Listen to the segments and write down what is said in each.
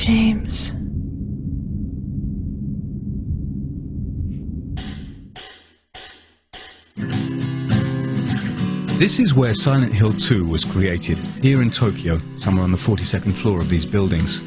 James. This is where Silent Hill 2 was created, here in Tokyo, somewhere on the 42nd floor of these buildings.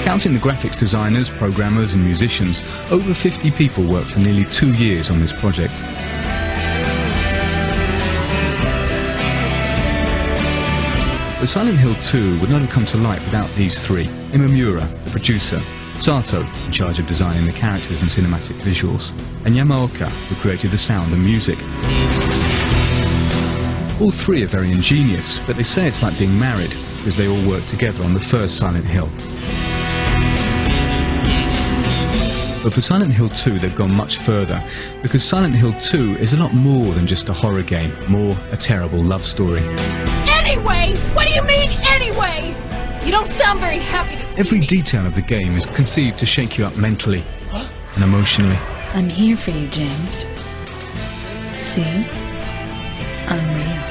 Counting the graphics designers, programmers and musicians, over 50 people worked for nearly 2 years on this project. But Silent Hill 2 would not have come to light without these three: Imamura, the producer; Sato, in charge of designing the characters and cinematic visuals; and Yamaoka, who created the sound and music. All three are very ingenious, but they say it's like being married, because they all worked together on the first Silent Hill. But for Silent Hill 2 they've gone much further, because Silent Hill 2 is a lot more than just a horror game, more a terrible love story. Anyway? What do you mean, anyway? You don't sound very happy to see Every me. detail of the game is conceived to shake you up mentally and emotionally. I'm here for you, James. See? I'm real.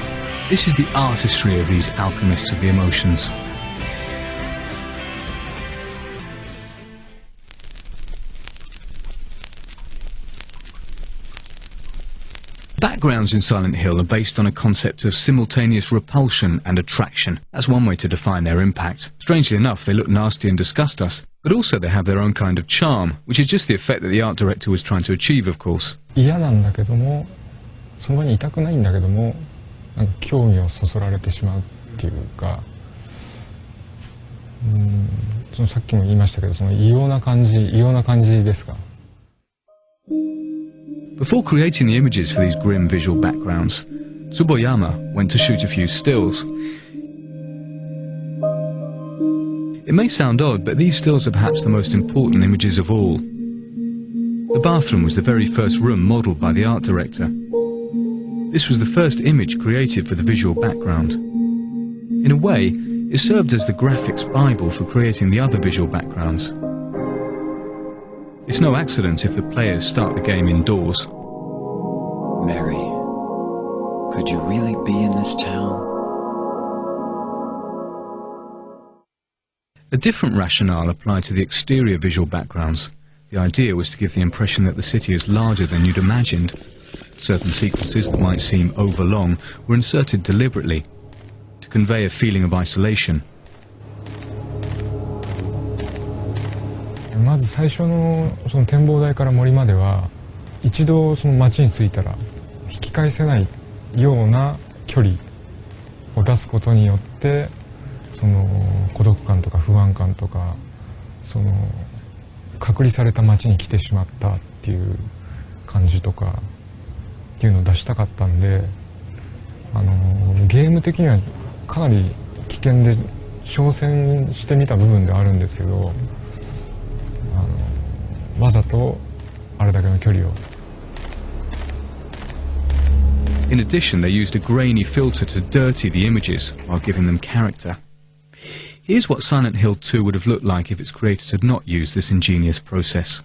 This is the artistry of these alchemists of the emotions. Backgrounds in Silent Hill are based on a concept of simultaneous repulsion and attraction. That's one way to define their impact. Strangely enough, they look nasty and disgust us, but also they have their own kind of charm, which is just the effect that the art director was trying to achieve, of course. 嫌なんだけども、その場にいたくないんだけども、なんか興味をそそられてしまうっていうか、そのさっきも言いましたけど、その異様な感じですか。Before creating the images for these grim visual backgrounds, Tsuboyama went to shoot a few stills. It may sound odd, but these stills are perhaps the most important images of all. The bathroom was the very first room modelled by the art director. This was the first image created for the visual background. In a way, it served as the graphics Bible for creating the other visual backgrounds. It's no accident if the players start the game indoors. Mary, could you really be in this town? A different rationale applied to the exterior visual backgrounds. The idea was to give the impression that the city is larger than you'd imagined. Certain sequences that might seem overlong were inserted deliberately to convey a feeling of isolation. まず最初のその展望台から森までは一度その街に着いたら引き返せないような距離を出すことによってその孤独感とか不安感とかその隔離された街に来てしまったっていう感じとかっていうのを出したかったんでゲーム的にはかなり危険で挑戦してみた部分ではあるんですけどわざとあれだけの距離を。In addition, they used a grainy filter to dirty the images while giving them character. Here's what Silent Hill 2 would have looked like if its creators had not used this ingenious process.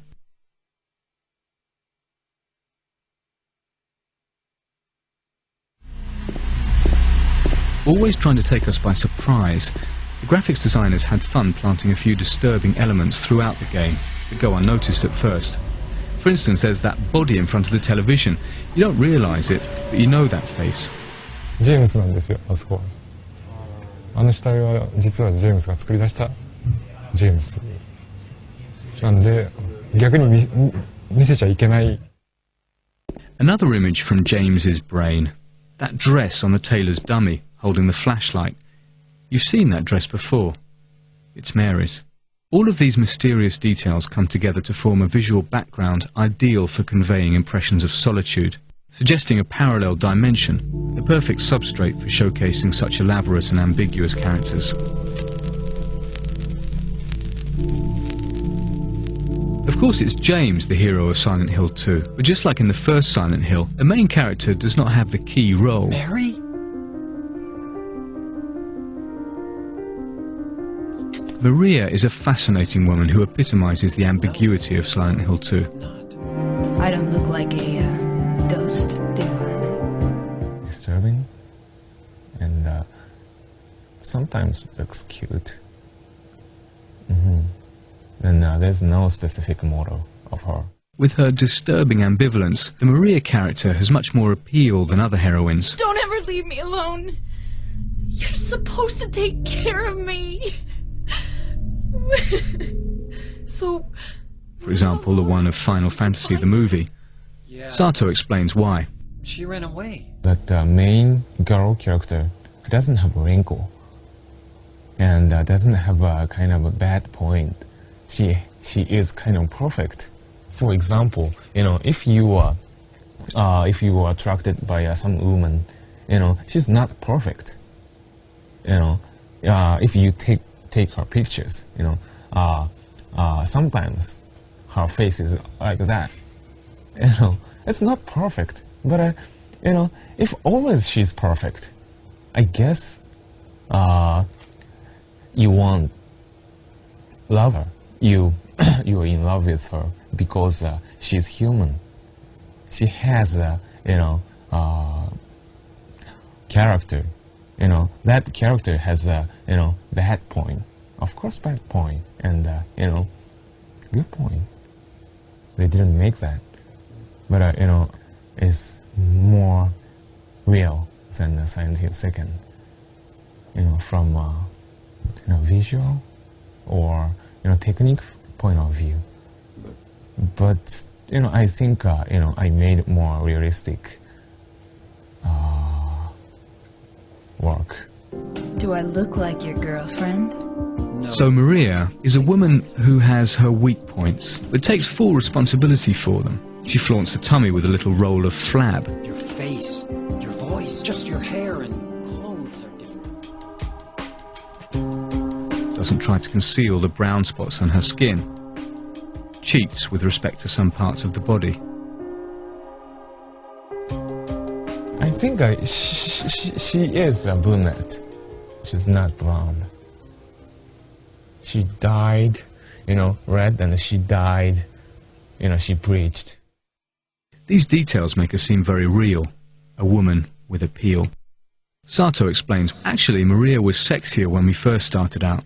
Always trying to take us by surprise, the graphics designers had fun planting a few disturbing elements throughout the game that go unnoticed at first. For instance, there's that body in front of the television. You don't realise it, but you know that face. ジェームスなんですよ、あそこ。あの死体は実はジェームスが作り出したジェームス。なんで逆に見せちゃいけない。Another image from James's brain. That dress on the tailor's dummy, holding the flashlight. You've seen that dress before. It's Mary's. All of these mysterious details come together to form a visual background ideal for conveying impressions of solitude, suggesting a parallel dimension, the perfect substrate for showcasing such elaborate and ambiguous characters. Of course, it's James, the hero of Silent Hill 2, but just like in the first Silent Hill, the main character does not have the key role. Mary? Maria is a fascinating woman who epitomizes the ambiguity of Silent Hill 2. I don't look like a ghost, do I? Disturbing, and sometimes looks cute. And there's no specific model of her. With her disturbing ambivalence, the Maria character has much more appeal than other heroines. Don't ever leave me alone. You're supposed to take care of me. So... For example, the one of Final Fantasy the movie. Yeah. Sato explains why. She ran away. But the main girl character doesn't have a wrinkle, and doesn't have a kind of a bad point. She is kind of perfect. For example, if you are attracted by some woman, she's not perfect. If you take her pictures, sometimes her face is like that. It's not perfect, but if always she's perfect, I guess you won't love her. You are in love with her because she's human. She has character. That character has a bad point. Of course, bad point, and good point. They didn't make that, but it's more real than Silent Hill 2nd. From visual or technique point of view. But I think I made more realistic work. Do I look like your girlfriend? No. So Maria is a woman who has her weak points, but takes full responsibility for them. She flaunts her tummy with a little roll of flab. Your face, your voice, just your hair and clothes are different. Doesn't try to conceal the brown spots on her skin. Cheats with respect to some parts of the body. I think she is a brunette. She's not blonde. She dyed, red, and she dyed, she bleached. These details make her seem very real, a woman with appeal. Sato explains, actually Maria was sexier when we first started out,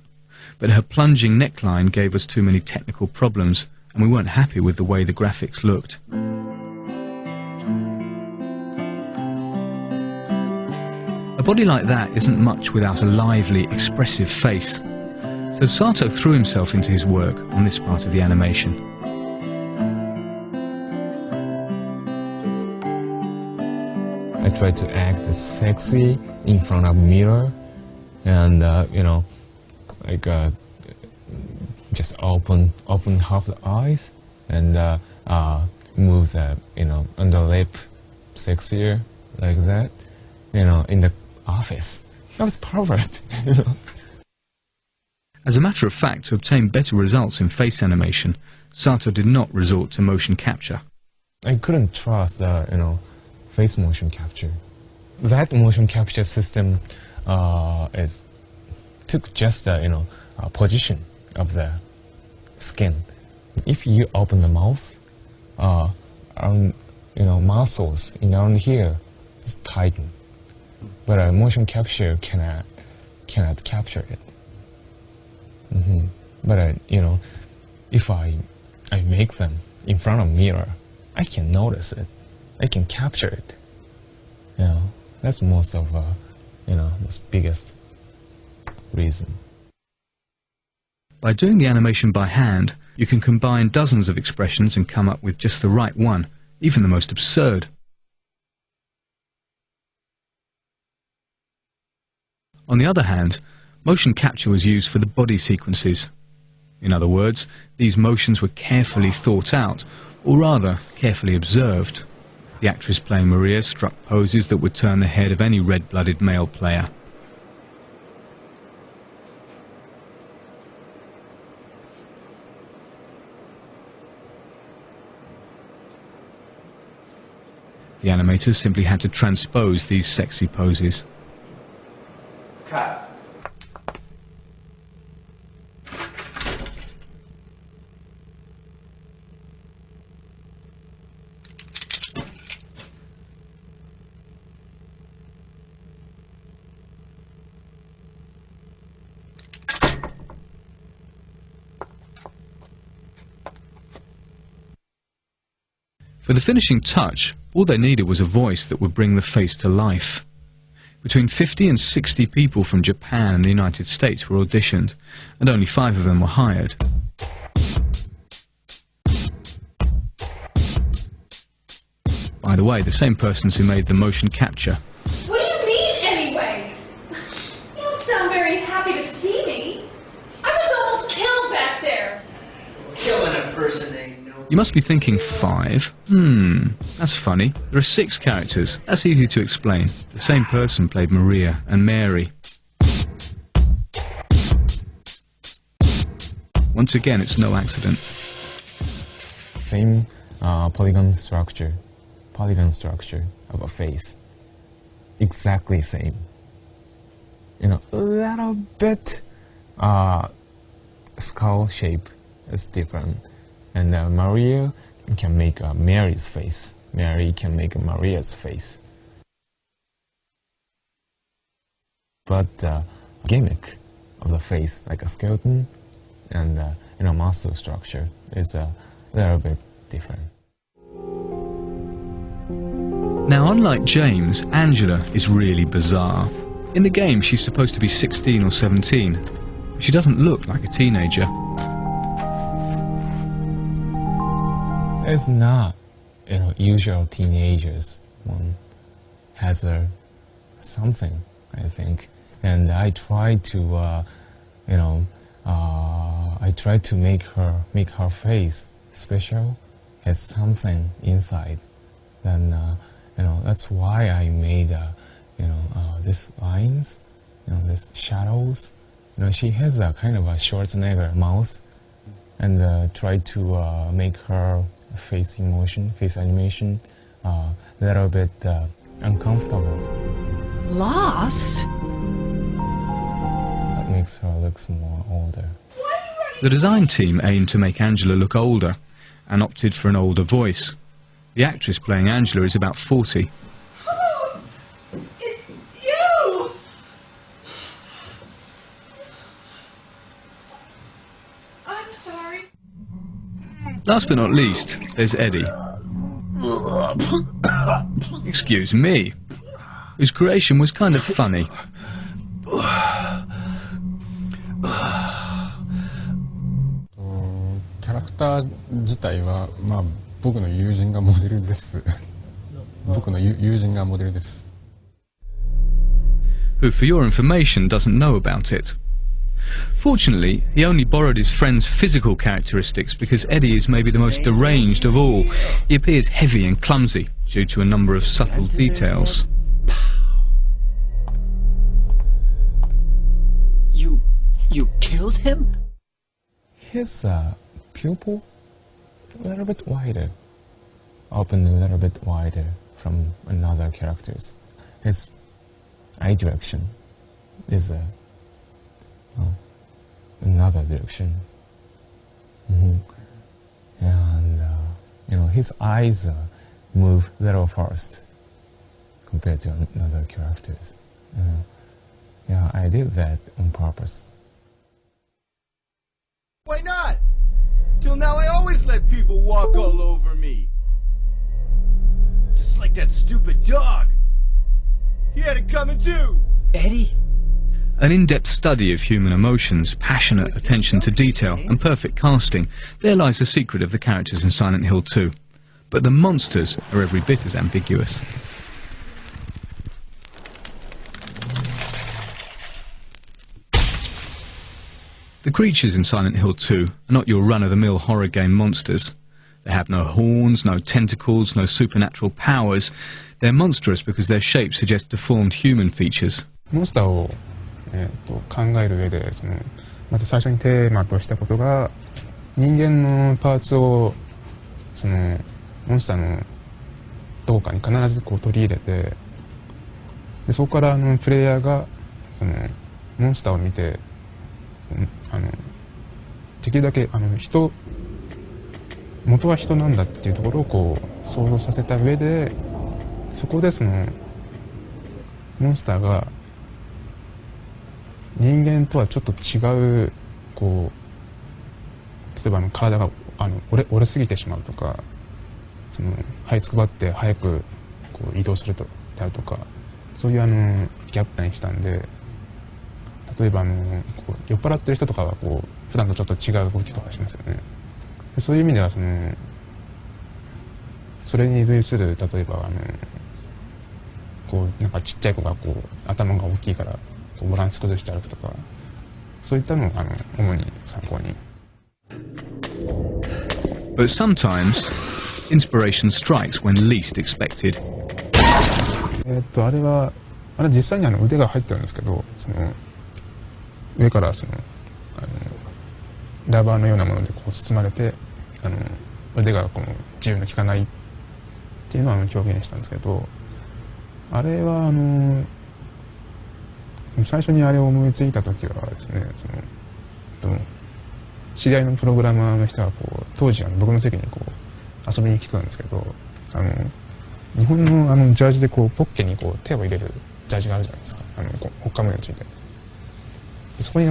but her plunging neckline gave us too many technical problems, and we weren't happy with the way the graphics looked. A body like that isn't much without a lively, expressive face. So Sato threw himself into his work on this part of the animation. I tried to act sexy in front of a mirror, and just open half the eyes and move the under lip sexier like that. In the office, that was perfect. As a matter of fact, to obtain better results in face animation, Sato did not resort to motion capture. I couldn't trust the face motion capture. That motion capture system took just the position of the skin. If you open the mouth, muscles around here is tightened, but motion capture cannot capture it. But if I make them in front of mirror, I can notice it. I can capture it. That's most of most biggest reason. By doing the animation by hand, you can combine dozens of expressions and come up with just the right one, even the most absurd. On the other hand, motion capture was used for the body sequences. In other words, these motions were carefully thought out, or rather, carefully observed. The actress playing Maria struck poses that would turn the head of any red-blooded male player. The animators simply had to transpose these sexy poses. Cut. For the finishing touch, all they needed was a voice that would bring the face to life. Between 50 and 60 people from Japan and the United States were auditioned, and only 5 of them were hired. By the way, the same persons who made the motion capture. What do you mean, anyway? You don't sound very happy to see me. I was almost killed back there. Killing a person ain't no... You must be thinking 5? That's funny. There are 6 characters. That's easy to explain. The same person played Maria and Mary. Once again, it's no accident. Same polygon structure of a face. Exactly same. You know, a little bit skull shape is different. And Maria can make Mary's face. Mary can make Maria's face. But gimmick of the face, like a skeleton and muscle structure, is a little bit different. Now, unlike James, Angela is really bizarre. In the game, she's supposed to be 16 or 17. But she doesn't look like a teenager. It's not, usual teenagers. One has something, I think, and I tried to, make her face special, has something inside. Then, that's why I made, these lines, these shadows. She has a kind of a Schwarzenegger mouth, and tried to make her face animation, a little bit uncomfortable. Lost? That makes her look more older. The design team aimed to make Angela look older and opted for an older voice. The actress playing Angela is about 40. Oh, it's you! I'm sorry. Last but not least, there's Eddie. Excuse me. Whose creation was kind of funny. Who, for your information, doesn't know about it. Fortunately, he only borrowed his friend's physical characteristics because Eddie is maybe the most deranged of all. He appears heavy and clumsy due to a number of subtle details. You killed him? His pupil a little bit wider, open a little bit wider from another characters. His eye direction is another direction. And his eyes move a little fast compared to another characters. Yeah, I did that on purpose. Why not? Till now I always let people walk all over me. Just like that stupid dog. He had it coming too. Eddie? An in-depth study of human emotions, passionate attention to detail and perfect casting. There lies the secret of the characters in Silent Hill 2. But the monsters are every bit as ambiguous. The creatures in Silent Hill 2 are not your run-of-the-mill horror game monsters. They have no horns, no tentacles, no supernatural powers. They're monstrous because their shapes suggest deformed human features. モンスターを、考える上でまず最初にテーマとしたことが人間のパーツをモンスターのどこかに必ず取り入れてでそこからプレイヤーがモンスターを見てできるだけ元は人なんだっていうところを想像させた上でそこでモンスターが人間とはちょっと違う例えば体が折れすぎてしまうとかその這いつくばって早くこう移動するとであるとか、そういうギャップにしたんで、例えばこう酔っ払ってる人とかはこう普段とちょっと違う動きとかしますよね。そういう意味ではそれに類する、例えばこうなんかちっちゃい子がこう頭が大きいからこうバランス崩して歩くとか、そういったのを主に参考に。But sometimes inspiration strikes when least expected. あれ実際に腕が入ってるんですけど、上からラバーのようなものでこう包まれて腕がこの自由の利かないっていうのを表現したんですけど、あれは最初にあれを思いついた時はですね、知り合いのプログラマーの人がこう当時僕の席にこう遊びに来てたんですけど、日本のジャージでこうポッケにこう手を入れるジャージがあるじゃないですか、ほっかむようについてる。そこに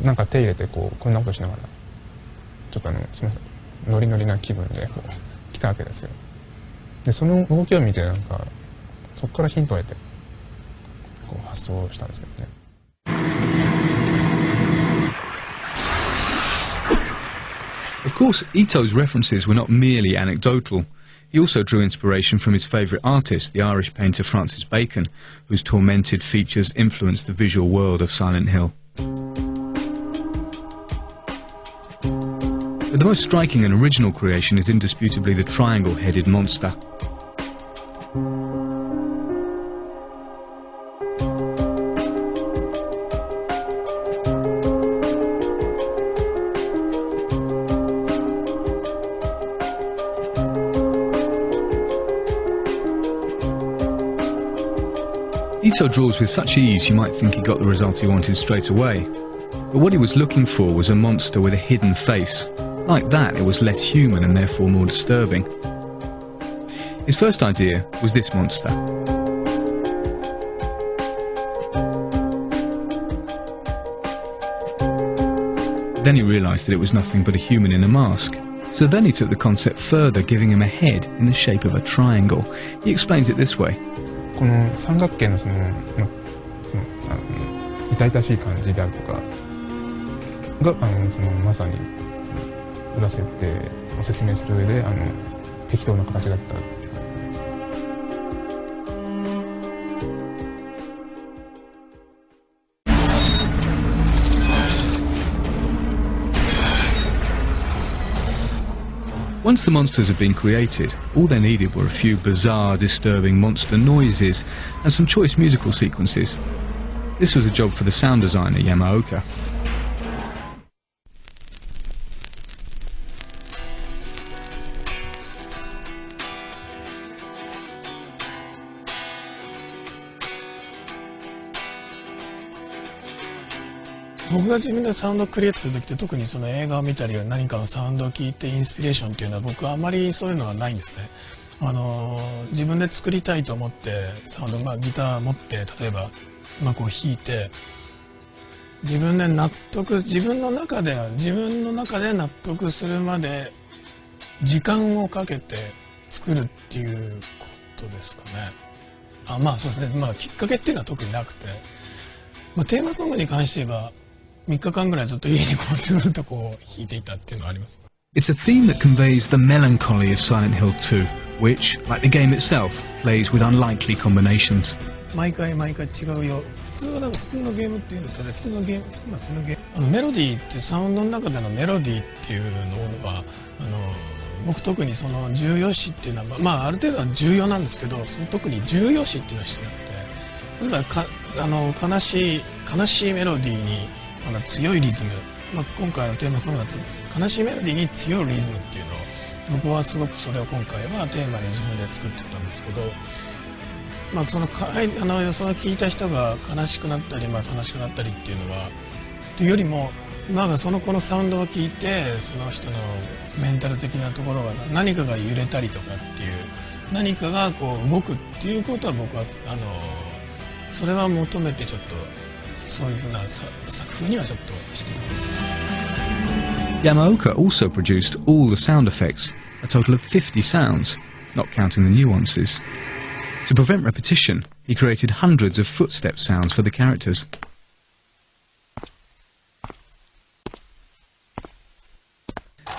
なんか手入れてこうこんなことしながらちょっとすみません、ノリノリな気分でこう来たわけですよ。でその動きを見てなんかそこからヒントを得てこう発想したんですけどね。Of course, Ito's references were not merely anecdotal. He also drew inspiration from his favourite artist, the Irish painter Francis Bacon, whose tormented features influenced the visual world of Silent Hill. But the most striking and original creation is indisputably the triangle-headed monster. Ito draws with such ease you might think he got the result he wanted straight away. But what he was looking for was a monster with a hidden face. Like that, it was less human and therefore more disturbing. His first idea was this monster. Then he realised that it was nothing but a human in a mask. So then he took the concept further, giving him a head in the shape of a triangle. He explains it this way. この三角形の痛々しい感じであるとかがまさに裏設定を説明する上で適当な形だった。Once the monsters had been created, all they needed were a few bizarre, disturbing monster noises and some choice musical sequences. This was a job for the sound designer Yamaoka. 僕が自分でサウンドをクリエイトする時って、特にその映画を見たり何かのサウンドを聞いてインスピレーションっていうのは僕はあまりそういうのはないんですね。自分で作りたいと思ってサウンド、ギター持って例えばこう弾いて自分の中で納得するまで時間をかけて作るっていうことですかね。そうですね。きっかけっていうのは特になくて、テーマソングに関して言えば3日間ぐらいずっと家にずっと弾いていたっていうのはあります。It's a theme that conveys the melancholy of Silent Hill 2, which, like the game itself, plays with unlikely combinations. 毎回違うよ。普通のゲームっていうのとね、普通のゲームメロディーってサウンドの中でのメロディーっていうのは僕特にその重要視っていうのはある程度は重要なんですけど、特に重要視っていうのはしてなくて、例えば悲しいメロディーに強いリズム、今回のテーマソングだと悲しいメロディーに強いリズムっていうのを僕はすごくそれを今回はテーマに自分で作ってたんですけど、その聞いた人が悲しくなったり楽しくなったりっていうのはというよりもその子のサウンドを聞いてその人のメンタル的なところが何かが揺れたりとかっていう何かが動くっていうことは僕はそれは求めてちょっとそういうふうな作風にはちょっとしています。Yamaoka also produced all the sound effects, a total of 50 sounds. not counting the nuances. To prevent repetition, he created hundreds of footstep sounds for the characters.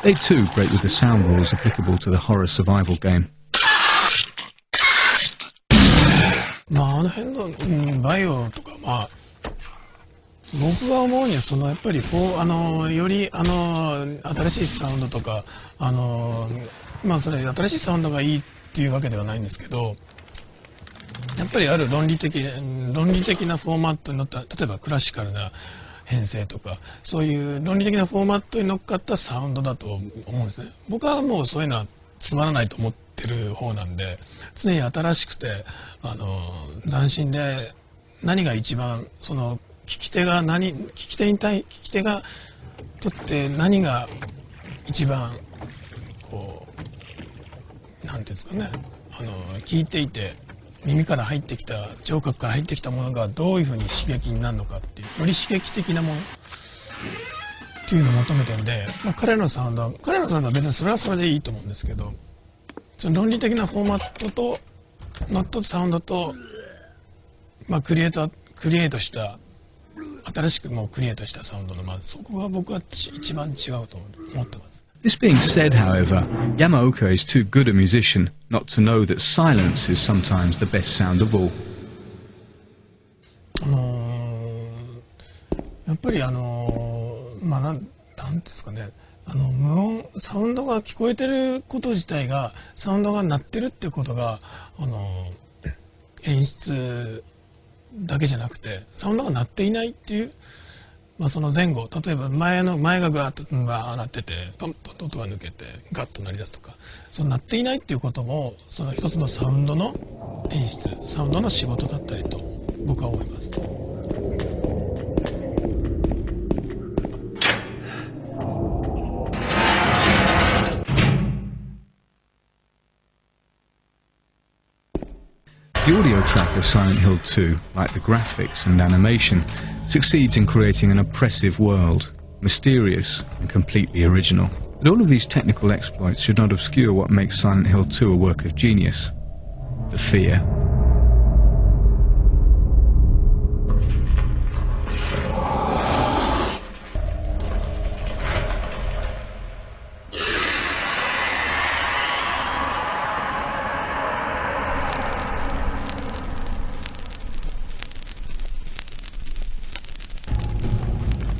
They too break with the sound rules applicable to the horror survival game. まああの辺の、バイオとか僕が思うにはやっぱりより新しいサウンドとかそれ新しいサウンドがいいっていうわけではないんですけど、やっぱりある論理的なフォーマットに乗った例えばクラシカルな編成とかそういう論理的なフォーマットに乗っかったサウンドだと思うんですね。僕はもうそういうのはつまらないと思ってる方なんで、常に新しくて斬新で何が一番聞き手がとって何が一番なんていうんですかね、聞いていて耳から入ってきた聴覚から入ってきたものがどういうふうに刺激になるのかっていうより刺激的なものっていうのを求めてるんで、彼のサウンドは別にそれはそれでいいと思うんですけど、その論理的なフォーマットと乗っ取ったサウンドと、クリエイトした新しくクリエイトしたサウンドのそこが僕は一番違うと思ってます。This being said, however, Yamaoka is too good a musician not to know that silence is sometimes the best sound of all. やっぱりなんですかね、無音サウンドが聞こえてること自体がサウンドが鳴ってるってことが演出だけじゃなくてサウンドが鳴っていないっていう。その前後、例えば前がガーッと鳴っててパンと音が抜けてガッと鳴り出すとか、鳴っていないっていうことも一つのサウンドの演出、サウンドの仕事だったりと僕は思います。The audio track of Silent Hill 2, like the graphics and animation, succeeds in creating an oppressive world, mysterious and completely original. But all of these technical exploits should not obscure what makes Silent Hill 2 a work of genius: the fear.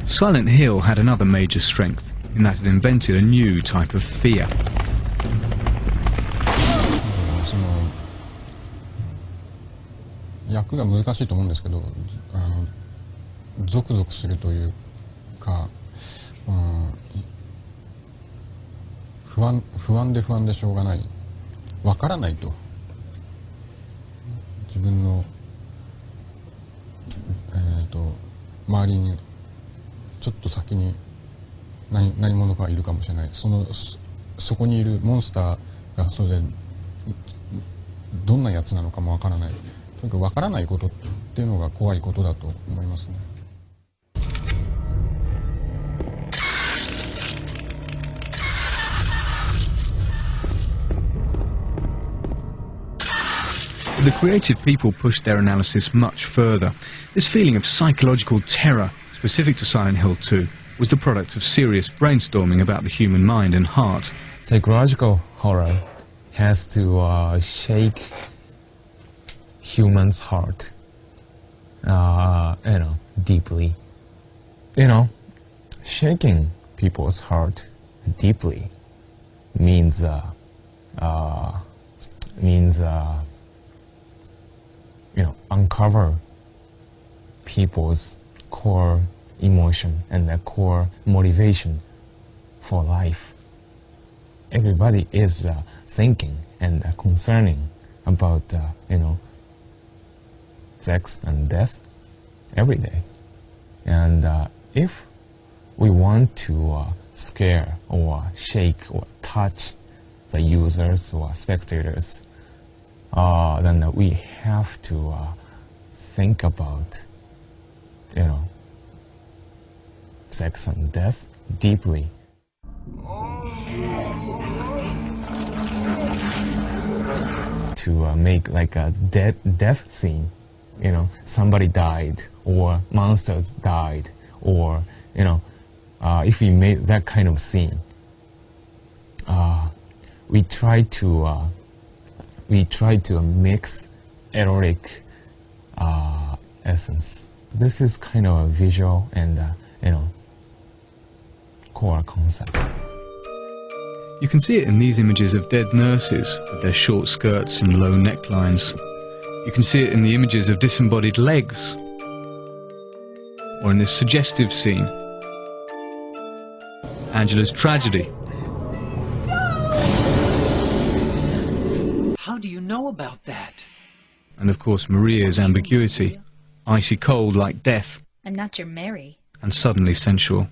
Silent Hill had another major strength, in that it invented a new type of fear. 役が難しいと思うんですけど、ゾクゾクするというか、不安でしょうがない、わからないと、自分の周りにちょっと先に何者かいるかもしれない、そこにいるモンスターがそれでどんなやつなのかもわからない、とにかくわからないことっていうのが怖いことだと思いますね。The creative people pushed their analysis much further. This feeling of psychological terror specific to Silent Hill 2 was the product of serious brainstorming about the human mind and heart. Psychological horror has to shake human's heart, deeply. Shaking people's heart deeply means uncover people's core emotion and their core motivation for life. Everybody is thinking and concerning about sex and death every day. And if we want to scare or shake or touch the users or spectators, then we have to think about sex and death deeply. to make like a death scene. You know, somebody died, or monsters died, or you know, if we made that kind of scene, we try to mix erotic essence. This is kind of a visual and you know, core concept. You can see it in these images of dead nurses with their short skirts and low necklines. You can see it in the images of disembodied legs, or in this suggestive scene, Angela's tragedy. How do you know about that? And of course Maria's ambiguity, icy cold like death, I'm not your Mary. and suddenly sensual.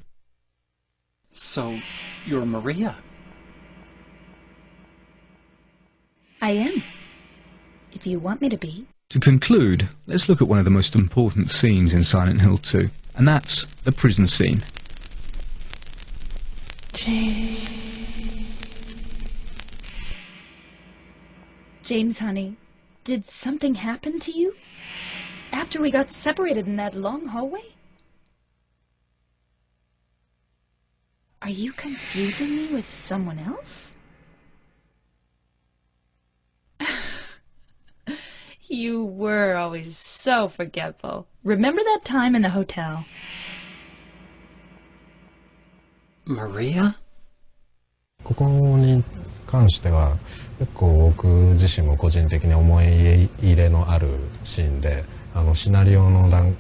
So, you're Maria? I am. If you want me to be. To conclude, let's look at one of the most important scenes in Silent Hill 2, and that's the prison scene. James, honey, did something happen to you? After we got separated in that long hallway? Are you confusing me with someone else? You were always so forgetful. Remember that time in the hotel? Maria? ここに関しては結構僕自身も個人的に思い入れのあるシーンで、シナリオの段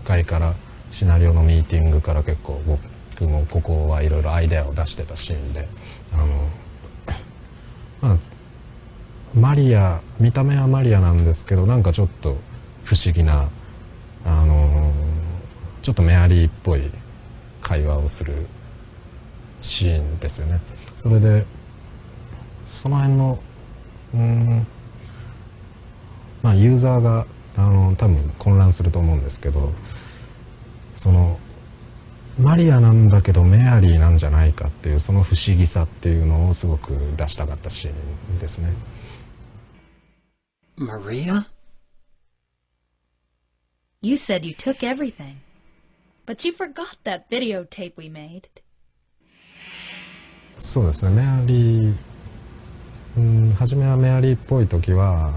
階からシナリオのミーティングから結構僕もここはいろいろアイデアを出してたシーンで、マリア、見た目はマリアなんですけど、なんかちょっと不思議な、ちょっとメアリーっぽい会話をするシーンですよね。それでその辺のユーザーが多分混乱すると思うんですけど、そのマリアなんだけどメアリーなんじゃないかっていうその不思議さっていうのをすごく出したかったシーンですね。Maria? You said you took everything, but you forgot that videotape we made. そうですね、メアリー、初めはメアリーっぽい時は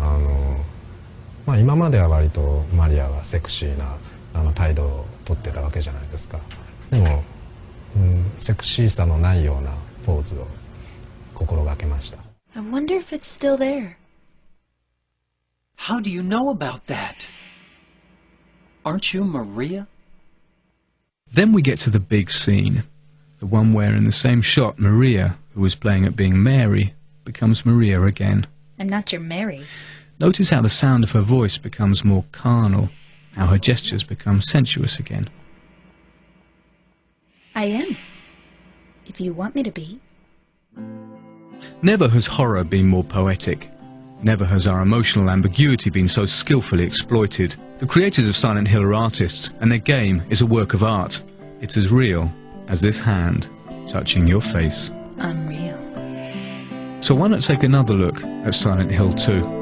今までは割とマリアはセクシーな態度をとってたわけじゃないですか。でも、セクシーさのないようなポーズを心がけました。I wonder if it's still there. How do you know about that? Aren't you Maria? Then we get to the big scene, the one where in the same shot Maria, who was playing at being Mary, becomes Maria again. I'm not your Mary. Notice how the sound of her voice becomes more carnal, how her gestures become sensuous again. I am. If you want me to be. Never has horror been more poetic. Never has our emotional ambiguity been so skillfully exploited. The creators of Silent Hill are artists, and their game is a work of art. It's as real as this hand touching your face. I'm real. So why not take another look at Silent Hill 2?